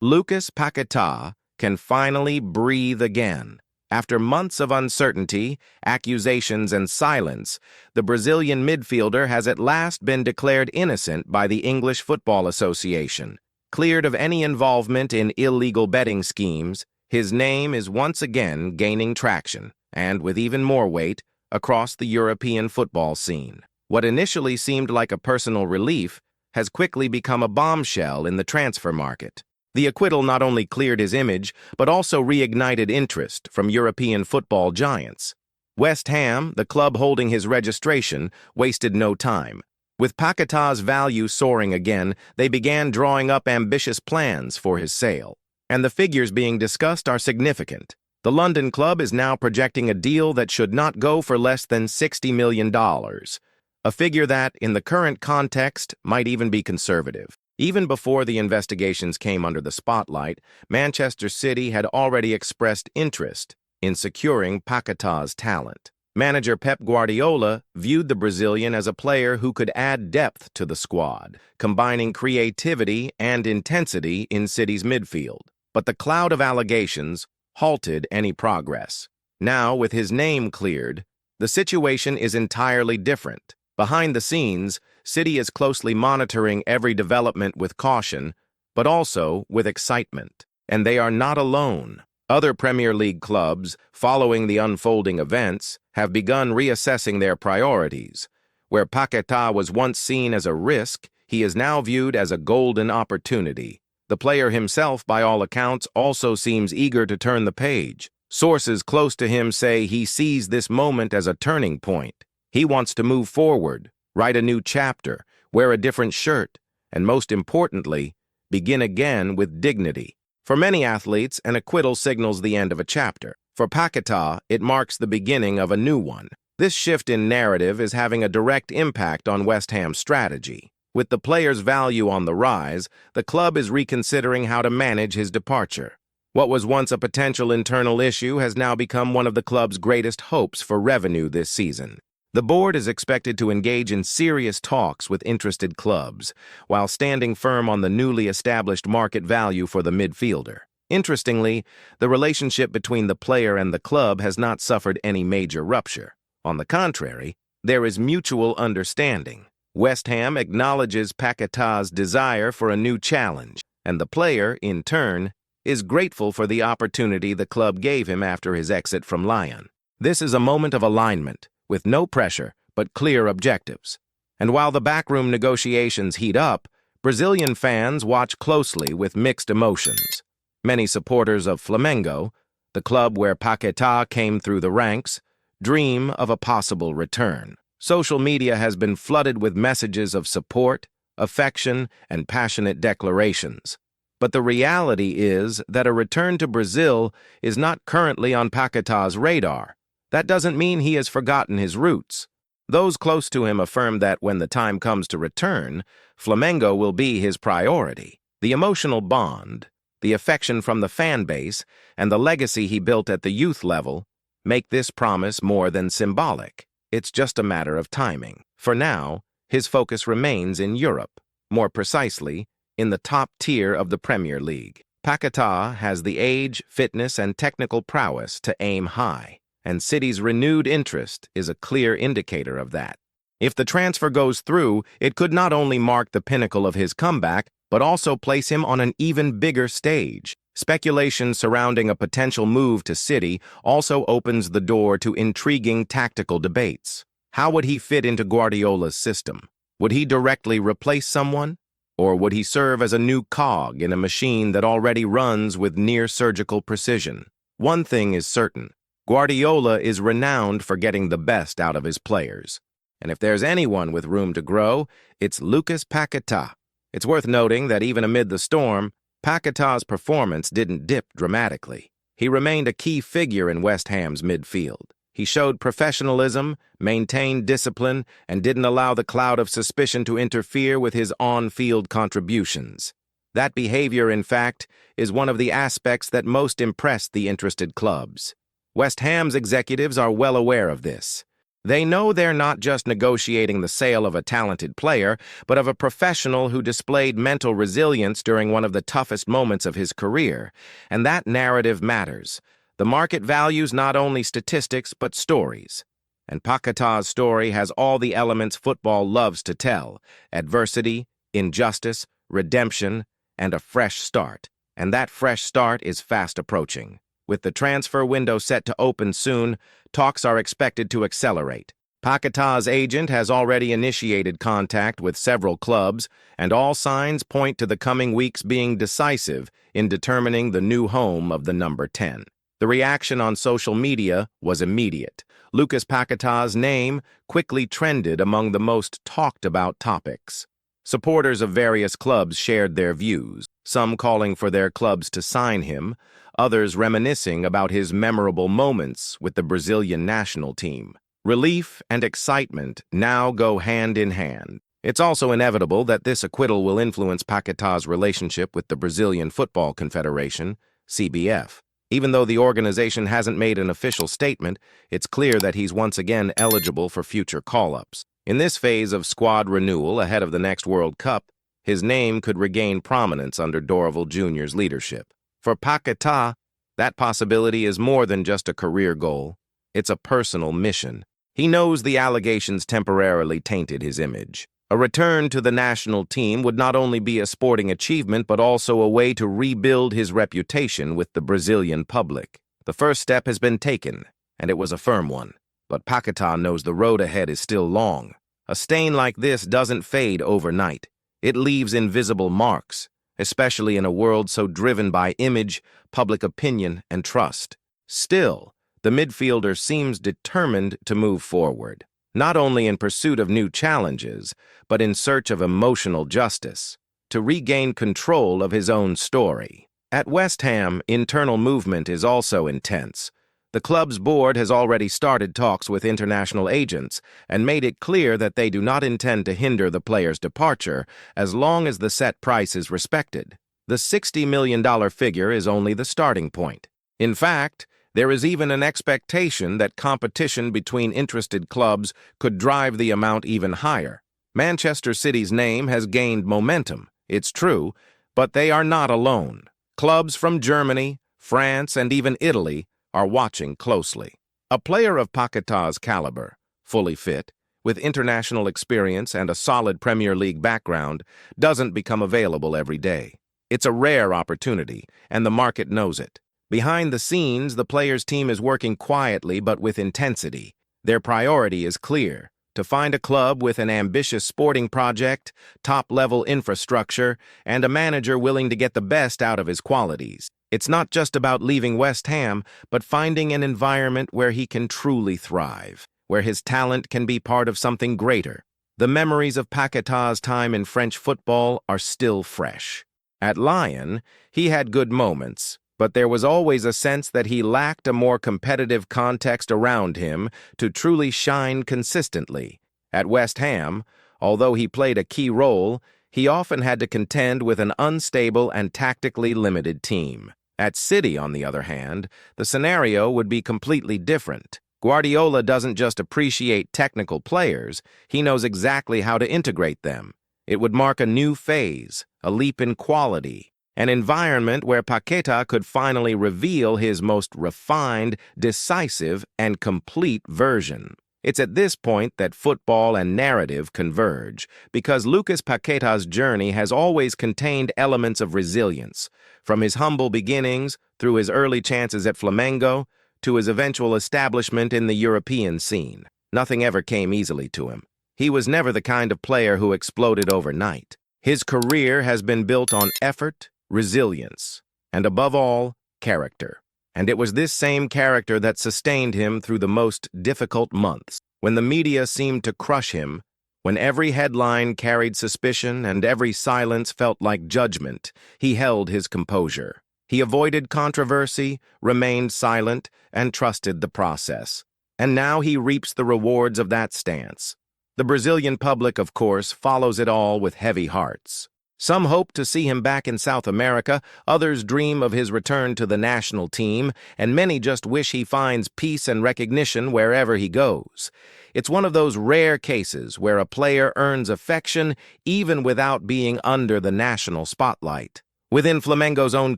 Lucas Paquetá can finally breathe again. After months of uncertainty, accusations, and silence, the Brazilian midfielder has at last been declared innocent by the English Football Association. Cleared of any involvement in illegal betting schemes, his name is once again gaining traction, and with even more weight, across the European football scene. What initially seemed like a personal relief has quickly become a bombshell in the transfer market. The acquittal not only cleared his image, but also reignited interest from European football giants. West Ham, the club holding his registration, wasted no time. With Paquetá's value soaring again, they began drawing up ambitious plans for his sale. And the figures being discussed are significant. The London club is now projecting a deal that should not go for less than $60 million, a figure that, in the current context, might even be conservative. Even before the investigations came under the spotlight, Manchester City had already expressed interest in securing Paquetá's talent. Manager Pep Guardiola viewed the Brazilian as a player who could add depth to the squad, combining creativity and intensity in City's midfield. But the cloud of allegations halted any progress. Now, with his name cleared, the situation is entirely different. Behind the scenes, City is closely monitoring every development with caution, but also with excitement. And they are not alone. Other Premier League clubs, following the unfolding events, have begun reassessing their priorities. Where Paquetá was once seen as a risk, he is now viewed as a golden opportunity. The player himself, by all accounts, also seems eager to turn the page. Sources close to him say he sees this moment as a turning point. He wants to move forward, write a new chapter, wear a different shirt, and most importantly, begin again with dignity. For many athletes, an acquittal signals the end of a chapter. For Paquetá, it marks the beginning of a new one. This shift in narrative is having a direct impact on West Ham's strategy. With the player's value on the rise, the club is reconsidering how to manage his departure. What was once a potential internal issue has now become one of the club's greatest hopes for revenue this season. The board is expected to engage in serious talks with interested clubs, while standing firm on the newly established market value for the midfielder. Interestingly, the relationship between the player and the club has not suffered any major rupture. On the contrary, there is mutual understanding. West Ham acknowledges Paquetá's desire for a new challenge, and the player, in turn, is grateful for the opportunity the club gave him after his exit from Lyon. This is a moment of alignment, with no pressure but clear objectives. And while the backroom negotiations heat up, Brazilian fans watch closely with mixed emotions. Many supporters of Flamengo, the club where Paquetá came through the ranks, dream of a possible return. Social media has been flooded with messages of support, affection, and passionate declarations. But the reality is that a return to Brazil is not currently on Paquetá's radar. That doesn't mean he has forgotten his roots. Those close to him affirm that when the time comes to return, Flamengo will be his priority. The emotional bond, the affection from the fan base, and the legacy he built at the youth level make this promise more than symbolic. It's just a matter of timing. For now, his focus remains in Europe, more precisely, in the top tier of the Premier League. Paquetá has the age, fitness, and technical prowess to aim high, and City's renewed interest is a clear indicator of that. If the transfer goes through, it could not only mark the pinnacle of his comeback, but also place him on an even bigger stage. Speculation surrounding a potential move to City also opens the door to intriguing tactical debates. How would he fit into Guardiola's system? Would he directly replace someone? Or would he serve as a new cog in a machine that already runs with near-surgical precision? One thing is certain. Guardiola is renowned for getting the best out of his players. And if there's anyone with room to grow, it's Lucas Paquetá. It's worth noting that even amid the storm, Paquetá's performance didn't dip dramatically. He remained a key figure in West Ham's midfield. He showed professionalism, maintained discipline, and didn't allow the cloud of suspicion to interfere with his on-field contributions. That behavior, in fact, is one of the aspects that most impressed the interested clubs. West Ham's executives are well aware of this. They know they're not just negotiating the sale of a talented player, but of a professional who displayed mental resilience during one of the toughest moments of his career. And that narrative matters. The market values not only statistics, but stories. And Paquetá's story has all the elements football loves to tell: adversity, injustice, redemption, and a fresh start. And that fresh start is fast approaching. With the transfer window set to open soon, talks are expected to accelerate. Paquetá's agent has already initiated contact with several clubs, and all signs point to the coming weeks being decisive in determining the new home of the number 10. The reaction on social media was immediate. Lucas Paquetá's name quickly trended among the most talked-about topics. Supporters of various clubs shared their views, some calling for their clubs to sign him, others reminiscing about his memorable moments with the Brazilian national team. Relief and excitement now go hand in hand. It's also inevitable that this acquittal will influence Paquetá's relationship with the Brazilian Football Confederation, CBF. Even though the organization hasn't made an official statement, it's clear that he's once again eligible for future call-ups. In this phase of squad renewal ahead of the next World Cup, his name could regain prominence under Dorival Jr.'s leadership. For Paquetá, that possibility is more than just a career goal. It's a personal mission. He knows the allegations temporarily tainted his image. A return to the national team would not only be a sporting achievement, but also a way to rebuild his reputation with the Brazilian public. The first step has been taken, and it was a firm one. But Paquetá knows the road ahead is still long. A stain like this doesn't fade overnight. It leaves invisible marks, especially in a world so driven by image, public opinion, and trust. Still, the midfielder seems determined to move forward, not only in pursuit of new challenges, but in search of emotional justice, to regain control of his own story. At West Ham, internal movement is also intense. The club's board has already started talks with international agents and made it clear that they do not intend to hinder the player's departure as long as the set price is respected. The $60 million figure is only the starting point. In fact, there is even an expectation that competition between interested clubs could drive the amount even higher. Manchester City's name has gained momentum, it's true, but they are not alone. Clubs from Germany, France, and even Italy are watching closely. A player of Paquetá's caliber, fully fit, with international experience and a solid Premier League background, doesn't become available every day. It's a rare opportunity, and the market knows it. Behind the scenes, the players' team is working quietly but with intensity. Their priority is clear: to find a club with an ambitious sporting project, top-level infrastructure, and a manager willing to get the best out of his qualities. It's not just about leaving West Ham, but finding an environment where he can truly thrive, where his talent can be part of something greater. The memories of Paquetá's time in French football are still fresh. At Lyon, he had good moments, but there was always a sense that he lacked a more competitive context around him to truly shine consistently. At West Ham, although he played a key role, he often had to contend with an unstable and tactically limited team. At City, on the other hand, the scenario would be completely different. Guardiola doesn't just appreciate technical players, he knows exactly how to integrate them. It would mark a new phase, a leap in quality, an environment where Paquetá could finally reveal his most refined, decisive, and complete version. It's at this point that football and narrative converge, because Lucas Paquetá's journey has always contained elements of resilience, from his humble beginnings, through his early chances at Flamengo, to his eventual establishment in the European scene. Nothing ever came easily to him. He was never the kind of player who exploded overnight. His career has been built on effort, resilience, and above all, character. And it was this same character that sustained him through the most difficult months. When the media seemed to crush him, when every headline carried suspicion and every silence felt like judgment, he held his composure. He avoided controversy, remained silent, and trusted the process. And now he reaps the rewards of that stance. The Brazilian public, of course, follows it all with heavy hearts. Some hope to see him back in South America, others dream of his return to the national team, and many just wish he finds peace and recognition wherever he goes. It's one of those rare cases where a player earns affection even without being under the national spotlight. Within Flamengo's own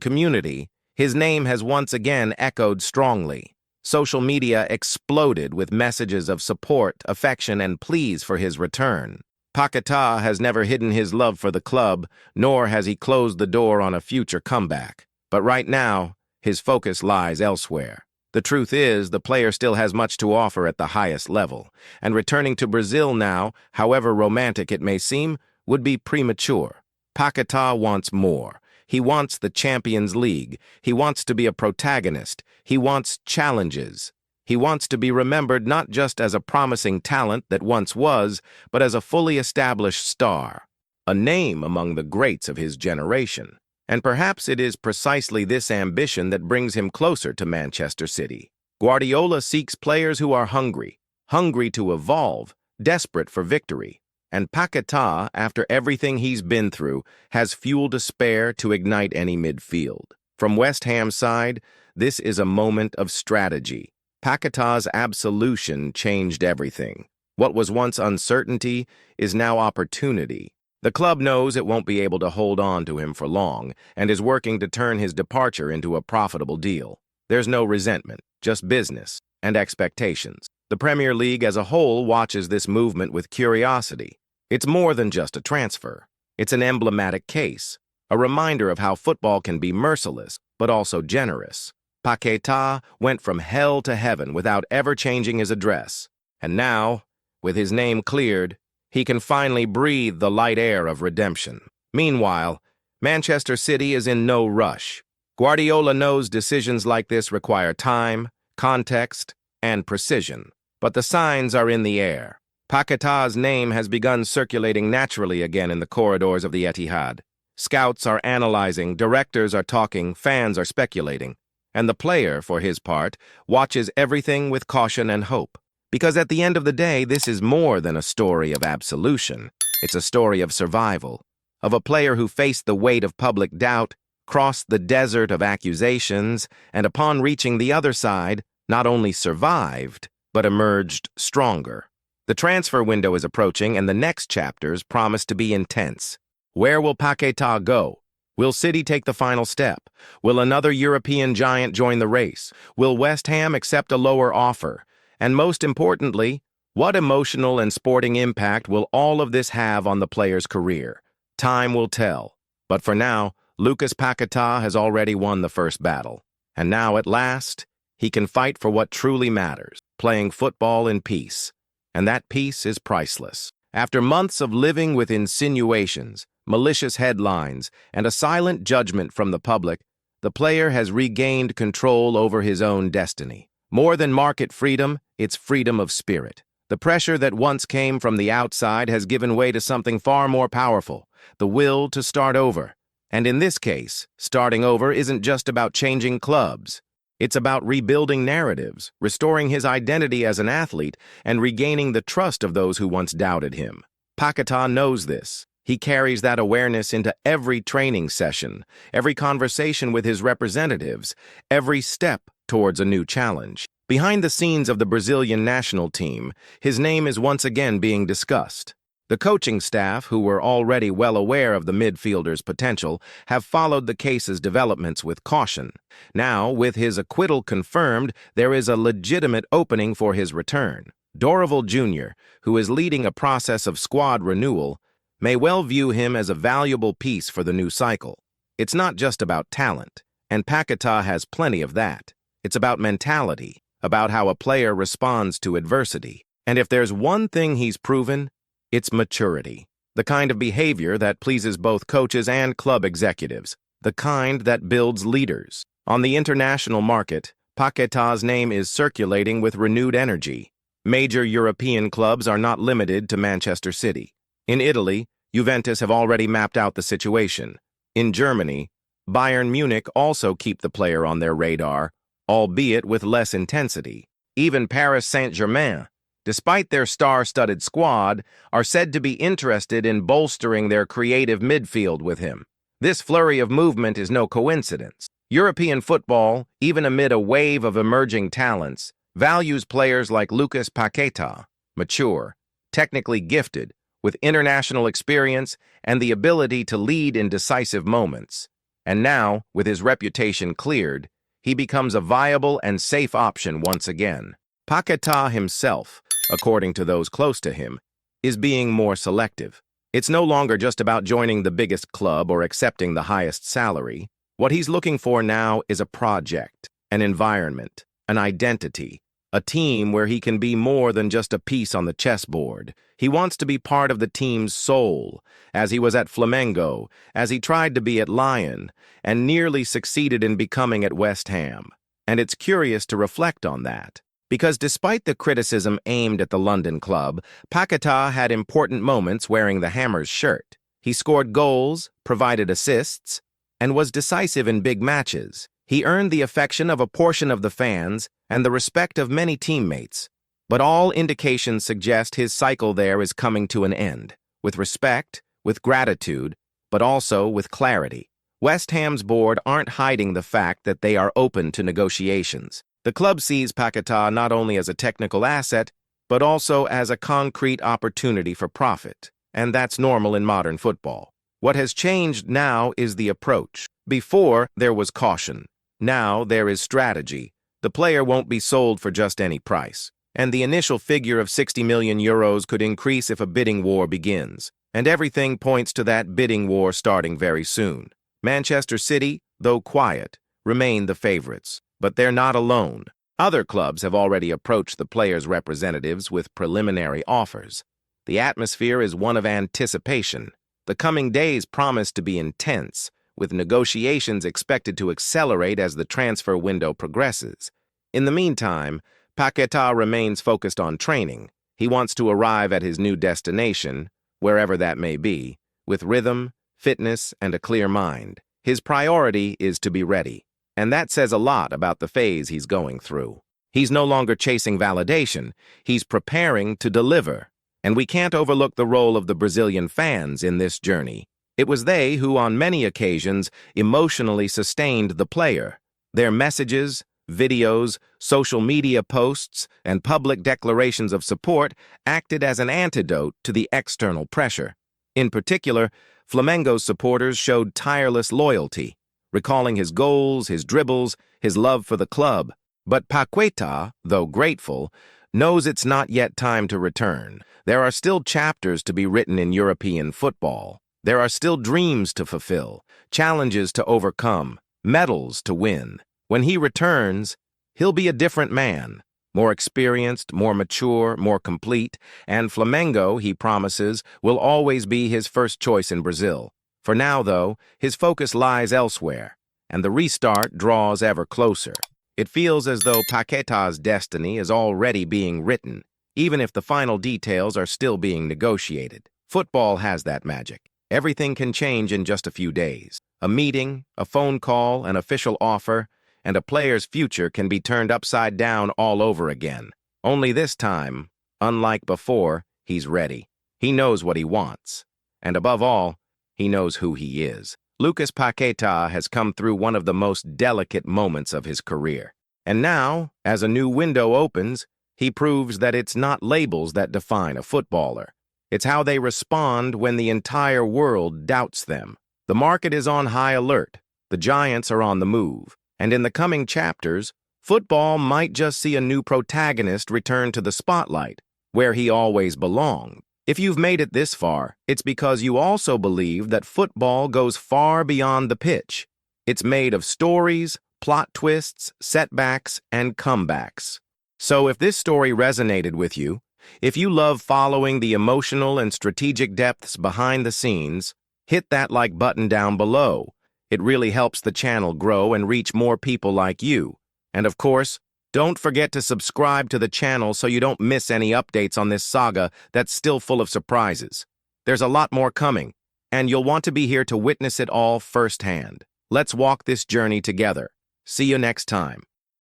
community, his name has once again echoed strongly. Social media exploded with messages of support, affection, and pleas for his return. Paquetá has never hidden his love for the club, nor has he closed the door on a future comeback. But right now, his focus lies elsewhere. The truth is, the player still has much to offer at the highest level, and returning to Brazil now, however romantic it may seem, would be premature. Paquetá wants more. He wants the Champions League. He wants to be a protagonist. He wants challenges. He wants to be remembered not just as a promising talent that once was, but as a fully established star, a name among the greats of his generation. And perhaps it is precisely this ambition that brings him closer to Manchester City. Guardiola seeks players who are hungry to evolve, desperate for victory. And Paquetá, after everything he's been through, has fuel to spare to ignite any midfield. From West Ham's side, this is a moment of strategy. Paquetá's absolution changed everything. What was once uncertainty is now opportunity. The club knows it won't be able to hold on to him for long and is working to turn his departure into a profitable deal. There's no resentment, just business and expectations. The Premier League as a whole watches this movement with curiosity. It's more than just a transfer. It's an emblematic case, a reminder of how football can be merciless, but also generous. Paquetá went from hell to heaven without ever changing his address. And now, with his name cleared, he can finally breathe the light air of redemption. Meanwhile, Manchester City is in no rush. Guardiola knows decisions like this require time, context, and precision. But the signs are in the air. Paquetá's name has begun circulating naturally again in the corridors of the Etihad. Scouts are analyzing, directors are talking, fans are speculating. And the player, for his part, watches everything with caution and hope. Because at the end of the day, this is more than a story of absolution. It's a story of survival, of a player who faced the weight of public doubt, crossed the desert of accusations, and upon reaching the other side, not only survived, but emerged stronger. The transfer window is approaching, and the next chapters promise to be intense. Where will Paquetá go? Will City take the final step? Will another European giant join the race? Will West Ham accept a lower offer? And most importantly, what emotional and sporting impact will all of this have on the player's career? Time will tell. But for now, Lucas Paquetá has already won the first battle. And now, at last, he can fight for what truly matters, playing football in peace. And that peace is priceless. After months of living with insinuations, malicious headlines, and a silent judgment from the public, the player has regained control over his own destiny. More than market freedom, it's freedom of spirit. The pressure that once came from the outside has given way to something far more powerful, the will to start over. And in this case, starting over isn't just about changing clubs. It's about rebuilding narratives, restoring his identity as an athlete, and regaining the trust of those who once doubted him. Paquetá knows this. He carries that awareness into every training session, every conversation with his representatives, every step towards a new challenge. Behind the scenes of the Brazilian national team, his name is once again being discussed. The coaching staff, who were already well aware of the midfielder's potential, have followed the case's developments with caution. Now, with his acquittal confirmed, there is a legitimate opening for his return. Dorival Jr., who is leading a process of squad renewal, may well view him as a valuable piece for the new cycle. It's not just about talent, and Paquetá has plenty of that. It's about mentality, about how a player responds to adversity. And if there's one thing he's proven, it's maturity. The kind of behavior that pleases both coaches and club executives. The kind that builds leaders. On the international market, Paquetá's name is circulating with renewed energy. Major European clubs are not limited to Manchester City. In Italy, Juventus have already mapped out the situation. In Germany, Bayern Munich also keep the player on their radar, albeit with less intensity. Even Paris Saint-Germain, despite their star-studded squad, are said to be interested in bolstering their creative midfield with him. This flurry of movement is no coincidence. European football, even amid a wave of emerging talents, values players like Lucas Paqueta, mature, technically gifted, with international experience and the ability to lead in decisive moments. And now, with his reputation cleared, he becomes a viable and safe option once again. Paquetá himself, according to those close to him, is being more selective. It's no longer just about joining the biggest club or accepting the highest salary. What he's looking for now is a project, an environment, an identity, a team where he can be more than just a piece on the chessboard. He wants to be part of the team's soul, as he was at Flamengo, as he tried to be at Lyon, and nearly succeeded in becoming at West Ham. And it's curious to reflect on that, because despite the criticism aimed at the London club, Paquetá had important moments wearing the Hammers shirt. He scored goals, provided assists, and was decisive in big matches. He earned the affection of a portion of the fans and the respect of many teammates. But all indications suggest his cycle there is coming to an end, with respect, with gratitude, but also with clarity. West Ham's board aren't hiding the fact that they are open to negotiations. The club sees Paquetá not only as a technical asset, but also as a concrete opportunity for profit. And that's normal in modern football. What has changed now is the approach. Before, there was caution. Now, there is strategy. The player won't be sold for just any price. And the initial figure of 60 million euros could increase if a bidding war begins. And everything points to that bidding war starting very soon. Manchester City, though quiet, remain the favorites. But they're not alone. Other clubs have already approached the players' representatives with preliminary offers. The atmosphere is one of anticipation. The coming days promise to be intense, with negotiations expected to accelerate as the transfer window progresses. In the meantime, Paquetá remains focused on training. He wants to arrive at his new destination, wherever that may be, with rhythm, fitness, and a clear mind. His priority is to be ready, and that says a lot about the phase he's going through. He's no longer chasing validation, he's preparing to deliver. And we can't overlook the role of the Brazilian fans in this journey. It was they who, on many occasions, emotionally sustained the player. Their messages, videos, social media posts, and public declarations of support acted as an antidote to the external pressure. In particular, Flamengo's supporters showed tireless loyalty, recalling his goals, his dribbles, his love for the club. But Paquetá, though grateful, knows it's not yet time to return. There are still chapters to be written in European football. There are still dreams to fulfill, challenges to overcome, medals to win. When he returns, he'll be a different man, more experienced, more mature, more complete, and Flamengo, he promises, will always be his first choice in Brazil. For now, though, his focus lies elsewhere, and the restart draws ever closer. It feels as though Paquetá's destiny is already being written, even if the final details are still being negotiated. Football has that magic. Everything can change in just a few days. A meeting, a phone call, an official offer, and a player's future can be turned upside down all over again. Only this time, unlike before, he's ready. He knows what he wants. And above all, he knows who he is. Lucas Paquetá has come through one of the most delicate moments of his career. And now, as a new window opens, he proves that it's not labels that define a footballer. It's how they respond when the entire world doubts them. The market is on high alert. The giants are on the move. And in the coming chapters, football might just see a new protagonist return to the spotlight, where he always belonged. If you've made it this far, it's because you also believe that football goes far beyond the pitch. It's made of stories, plot twists, setbacks, and comebacks. So if this story resonated with you, if you love following the emotional and strategic depths behind the scenes, hit that like button down below. It really helps the channel grow and reach more people like you. And of course, don't forget to subscribe to the channel so you don't miss any updates on this saga that's still full of surprises. There's a lot more coming, and you'll want to be here to witness it all firsthand. Let's walk this journey together. See you next time.